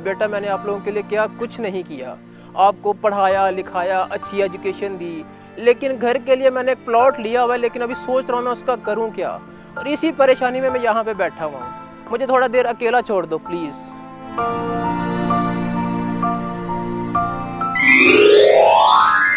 बेटा मैंने आप लोगों के लिए क्या कुछ नहीं किया, आपको पढ़ाया लिखाया, अच्छी एजुकेशन दी, लेकिन घर के लिए मैंने एक प्लॉट लिया हुआ है, लेकिन अभी सोच रहा हूँ मैं उसका करूँ क्या। और इसी परेशानी में मैं यहाँ पे बैठा हुआ हूँ, मुझे थोड़ा देर अकेला छोड़ दो प्लीज़।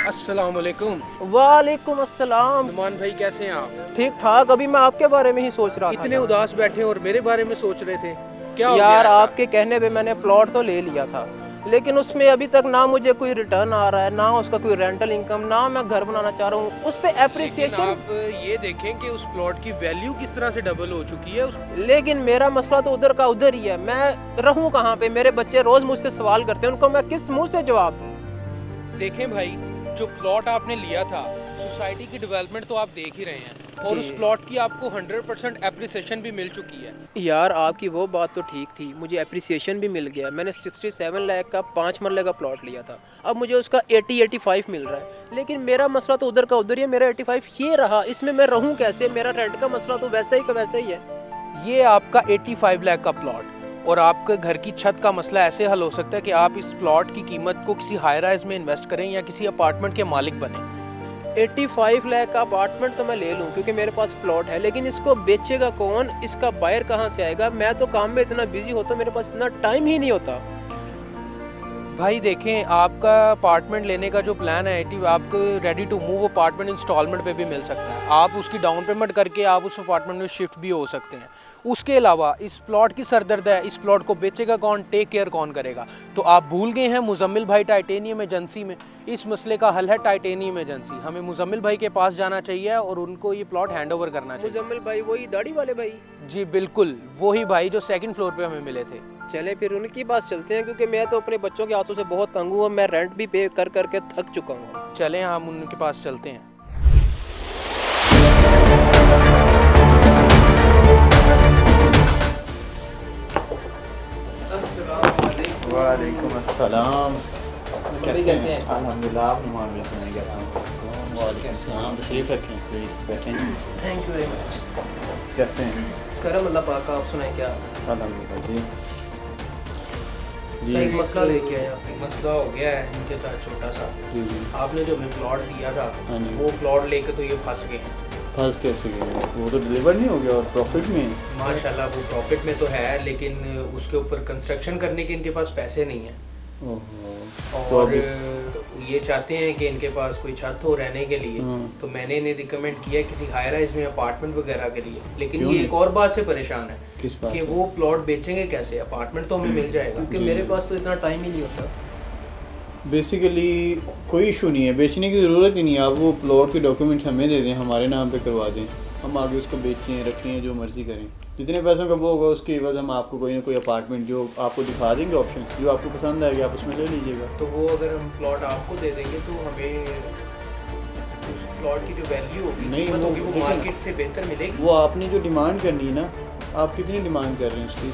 अस्सलाम वालेकुम। वालेकुम अस्सलाम। नुमान भाई कैसे हैं आप? ठीक ठाक, अभी मैं आपके बारे में ही सोच रहा था। इतने उदास बैठे और मेरे बारे में सोच रहे थे, क्या हो गया यार ऐसा? आपके कहने पे मैंने प्लॉट तो ले लिया था, लेकिन उसमें अभी तक ना मुझे कोई रिटर्न आ रहा है, ना उसका कोई रेंटल इनकम, ना मैं घर बनाना चाह रहा हूँ, उस पे लेकिन एप्रिसिएशन। आप ये देखें कि उस प्लॉट की वैल्यू किस तरह से डबल हो चुकी है लेकिन मेरा मसला तो उधर का उधर ही है, मैं रहूँ कहाँ पे? मेरे बच्चे रोज मुझसे सवाल करते हैं, उनको मैं किस मुंह से जवाब दूँ? देखें भाई, जो प्लॉट आपने लिया था, सोसाइटी की डेवलपमेंट तो आप देख ही रहे हैं, और उस प्लॉट की आपको 100% एप्रिसिएशन भी मिल चुकी है। यार आपकी वो बात तो ठीक थी, मुझे एप्रिसिएशन भी मिल गया। मैंने 67 लाख का 5 मरले का प्लॉट लिया था, अब मुझे उसका 85 मिल रहा है। लेकिन मेरा मसला तो उधर का उधर ही है, मेरा 85 ये रहा, इसमें मैं रहूं कैसे? मेरा रेंट का मसला तो वैसे ही का वैसे ही है। ये आपका 85 लाख का प्लॉट और आपके घर की छत का मसला ऐसे हल हो सकता है कि आप इस प्लॉट की कीमत को किसी हाई राइज में इन्वेस्ट करें या किसी अपार्टमेंट के मालिक बने। 85 लाख का अपार्टमेंट तो मैं ले लूं क्योंकि मेरे पास प्लॉट है, लेकिन इसको बेचेगा कौन? इसका बायर कहाँ से आएगा? मैं तो काम में इतना बिजी होता हूं, मेरे पास इतना टाइम ही नहीं होता। भाई देखें, आपका अपार्टमेंट लेने का जो प्लान है, आपको ready to move apartment instalment पे भी मिल सकता है। आप उसकी डाउन पेमेंट करके आप उस अपार्टमेंट में शिफ्ट भी हो सकते हैं। उसके अलावा इस प्लॉट की सरदर्द है, इस प्लॉट को बेचेगा कौन, टेक केयर कौन करेगा? तो आप भूल गए हैं मुजम्मिल भाई टाइटेनियम एजेंसी में। इस मसले का हल है टाइटेनियम एजेंसी। हमें मुजम्मिल भाई के पास जाना चाहिए और उनको ये प्लॉट हैंड ओवर करना चाहिए। मुजम्मिल भाई वही दाढ़ी वाले भाई? जी बिल्कुल, वही भाई जो सेकंड फ्लोर पे हमें मिले थे। चले फिर उनकी पास चलते हैं, क्योंकि मैं तो अपने बच्चों के हाथों से बहुत तंग हूँ, मैं रेंट भी पे कर करके थक चुका हूँ। चलें हम उनके पास चलते हैं। वालेकुम अस्सलाम। कैसे हैं? अल्हम्दुलिल्लाह। आप नुमान भाई सुनाइए कैसे हैं? वालेकुम अस्सलाम। तशरीफ़ रखें प्लीज़, बैठें। Thank you very much. कैसे हैं? करम अल्लाह पाक का, आप सुनाएं क्या? अल्हम्दुलिल्लाह जी। सही मसला लेके आए आप। एक मसला हो गया है इनके साथ छोटा सा। जी जी। आपने जो हमें प्लॉट दिया था, हाँ जी। वो प्लॉट लेके तो ये फंस गए हैं। फंस कैसे गए? वो तो डिलीवर नहीं हो गया और प्रॉफिट में है। माशाल्लाह वो प्रॉफिट में तो है, लेकिन उसके ऊपर कंस्ट्रक्शन करने के इनके पास पैसे नहीं है। ओहो। तो और अब ये चाहते हैं कि इनके पास कोई छत हो रहने के लिए। तो मैंने इन्हें रिकमेंड किया किसी हाई राइज में अपार्टमेंट वगैरह के लिए, लेकिन क्यों ये नहीं? एक और बात से परेशान है किस बात कि से? वो प्लॉट बेचेंगे कैसे? अपार्टमेंट तो हमें मिल जाएगा। क्योंकि मेरे पास तो इतना टाइम ही नहीं होता। बेसिकली कोई इशू नहीं है, बेचने की ज़रूरत ही नहीं है। आप वो प्लॉट के डॉक्यूमेंट्स हमें दे दें, हमारे नाम पे करवा दें, हम आगे उसको बेचें रखें जो मर्ज़ी करें। जितने पैसों का वो होगा उसके एवज हम आपको कोई ना कोई अपार्टमेंट जो आपको दिखा देंगे, ऑप्शंस जो आपको पसंद आएगा आप उसमें ले लीजिएगा। तो वो अगर हम प्लॉट आपको दे देंगे तो हमें उस प्लॉट की जो वैल्यू होगी, नहीं, कीमत होगी, वो देखिए, मार्केट से बेहतर मिलेगी। वो आपने जो डिमांड करनी है ना, आप कितनी डिमांड कर रहे हैं उसकी?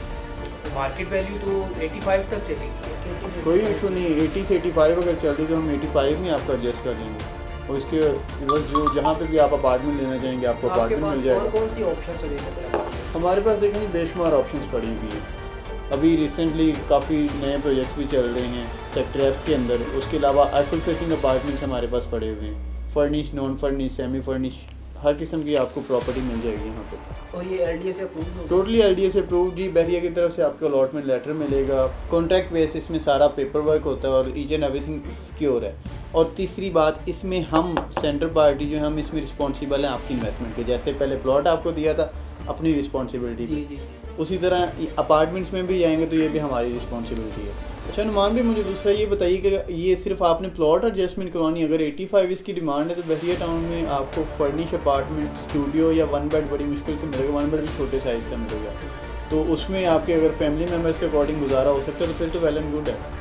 मार्केट वैल्यू तो 85 तक चलेगी। कोई इशू नहीं, 80 से 85 अगर चल रही तो हम 85 में आपका एडजस्ट कर लेंगे। और इसके बस जो जहाँ पे भी आप अपार्टमेंट लेना चाहेंगे आपको आपके अपार्टमेंट पास मिल जाएगा। कौन सी ऑप्शन अवेलेबल है? हमारे पास देखेंगे बेशुमार ऑप्शंस पड़ी हुई हैं। अभी रिसेंटली काफ़ी नए प्रोजेक्ट्स भी चल रहे हैं सेक्टर एफ के अंदर। उसके अलावा आईफुल फेसिंग अपार्टमेंट्स हमारे पास पड़े हुए हैं, furnish, non furnish, semi furnish, हर किस्म की आपको प्रॉपर्टी मिल जाएगी यहाँ पे। और ये एलडीए से अप्रूव होगा? टोटली एलडीए से अप्रूव जी। बहरिया की तरफ से आपको अलॉटमेंट लेटर मिलेगा, कॉन्ट्रैक्ट बेसिस में सारा पेपर वर्क होता है और ईच एंड एवरीथिंग सिक्योर है। और तीसरी बात, इसमें हम सेंट्रल पार्टी जो है हम इसमें रिस्पॉन्सिबल हैं आपकी इन्वेस्टमेंट के। जैसे पहले प्लॉट आपको दिया था अपनी रिस्पॉन्सिबिलिटी जी पे, जी। उसी तरह अपार्टमेंट्स में भी जाएंगे तो ये भी हमारी रिस्पॉन्सिबिलिटी है। अच्छा नुमान भी मुझे दूसरा ये बताइए कि ये सिर्फ आपने प्लॉट एडजस्टमेंट करवानी है? अगर 85 इसकी डिमांड है तो बहरिया टाउन में आपको फर्निश अपार्टमेंट, स्टूडियो या वन बेड बड़ी मुश्किल से मिलेगा। वन बेड भी छोटे साइज़ का मिलेगा, तो उसमें आपके अगर फैमिली मेम्बर्स के अकॉर्डिंग गुजारा हो सकता है तो फिर तो वेल एंड गुड है।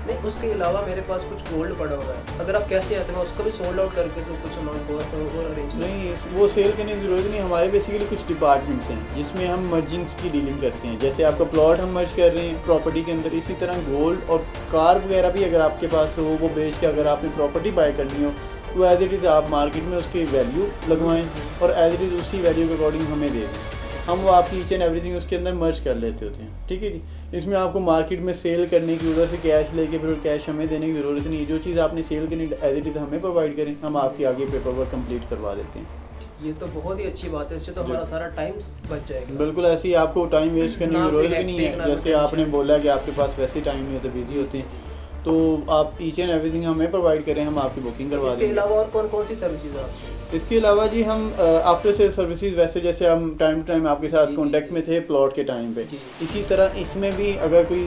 नहीं, उसके अलावा मेरे पास कुछ गोल्ड पड़ा हुआ है, अगर आप कहते हैं तो मैं उसको भी सोल्ड आउट करके तो कुछ अमाउंट और अरेंज। नहीं, वो सेल करने की ज़रूरत नहीं। हमारे बेसिकली कुछ डिपार्टमेंट्स हैं जिसमें हम मर्जिंग्स की डीलिंग करते हैं। जैसे आपका प्लॉट हम मर्ज कर रहे हैं प्रॉपर्टी के अंदर, इसी तरह गोल्ड और कार वगैरह भी अगर आपके पास हो, वो बेच के अगर आपने प्रॉपर्टी बाय करनी हो तो एज इट इज़ आप मार्केट में उसकी वैल्यू लगवाएं और एज इट इज़ उसी वैल्यू के अकॉर्डिंग हमें दे दें। हम वो आपकी ईच एंड एवरीथिंग उसके अंदर मर्ज कर लेते होते हैं, ठीक है जी। इसमें आपको मार्केट में सेल करने की, उधर से कैश लेके फिर कैश हमें देने की ज़रूरत नहीं है। जो चीज़ आपने सेल करनी एज इट इज़ हमें प्रोवाइड करें, हम आपकी आगे पेपर वर्क कंप्लीट करवा देते हैं। ये तो बहुत ही अच्छी बात है, इससे तो हमारा सारा टाइम बच जाएगा। बिल्कुल, ऐसी आपको टाइम वेस्ट करने की ना ज़रूरत कोई भी नहीं hectic, ना है। कोई जैसे आपने बोला कि आपके पास वैसे टाइम नहीं होता, बिजी होते हैं, तो आप ईच एंड एवरीथिंग हमें प्रोवाइड करें, हम आपकी बुकिंग करवा इसके देंगे। अलावा और कौन कौन सी सर्विसेज आपकी? इसके अलावा जी हम आफ्टर सेल सर्विसेज, वैसे जैसे हम टाइम टू टाइम आपके साथ जी, कांटेक्ट जी, में थे प्लॉट के टाइम पे, जी। इसी तरह इसमें भी अगर कोई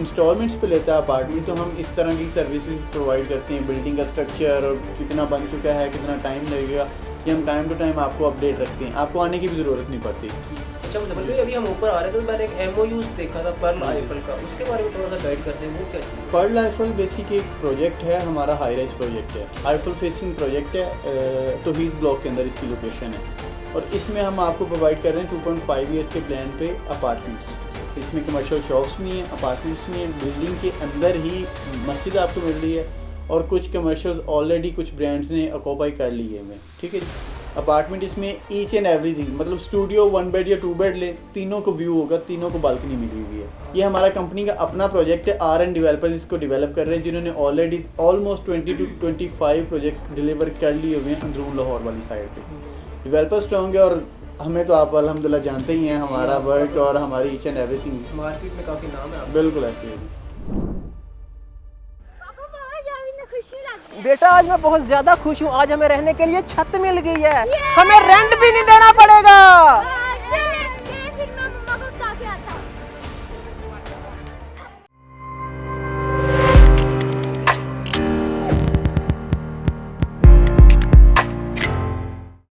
इंस्टॉलमेंट्स पे लेता है अपार्टमेंट, तो हम इस तरह की सर्विसेज प्रोवाइड करते हैं। बिल्डिंग का स्ट्रक्चर और कितना बन चुका है, कितना टाइम लगेगा, ये हम टाइम टू टाइम आपको अपडेट रखते हैं, आपको आने की भी ज़रूरत नहीं पड़ती। अच्छा मुजफ्फर भाई, अभी हम ऊपर आ रहे थे तो मैंने एक MOU देखा था पर्ल आईफल का, उसके बारे में थोड़ा सा गाइड करते हैं, वो क्या चीज़ है? पर्ल आईफल बेसिक एक प्रोजेक्ट है, हमारा हाई राइज प्रोजेक्ट है, आईफल फेसिंग प्रोजेक्ट है, तौहीद ब्लॉक के अंदर इसकी लोकेशन है। और इसमें हम आपको प्रोवाइड कर रहे हैं 2.5 ईयर्स के प्लान पे अपार्टमेंट्स। इसमें कमर्शियल शॉप्स भी हैं, अपार्टमेंट्स भी हैं, बिल्डिंग के अंदर ही मस्जिद आपको मिल रही है, और कुछ कमर्शियल ऑलरेडी कुछ ब्रांड्स ने ऑक्यूपाई कर लिए हुए, ठीक है जी। अपार्टमेंट इसमें ईच एंड एवरीथिंग, मतलब स्टूडियो 1 बेड या 2 बेड ले, तीनों को व्यू होगा, तीनों को बालकनी मिली हुई है। ये हमारा कंपनी का अपना प्रोजेक्ट है, RN डेवलपर्स इसको डेवलप कर रहे हैं, जिन्होंने already almost 20 to 25 projects deliver कर लिए हुए हैं अंदरून लाहौर वाली साइड पे। डेवलपर्स स्ट्रॉन्ग है, और हमें तो आप अल्हम्दुलिल्लाह जानते ही हैं हमारा वर्क और हमारी ईच एंड एवरीथिंग मार्केट में काफ़ी नाम है आपका। बिल्कुल ऐसे है। बेटा आज मैं बहुत ज्यादा खुश हूँ, आज हमें रहने के लिए छत मिल गई है, हमें रेंट भी नहीं देना पड़ेगा।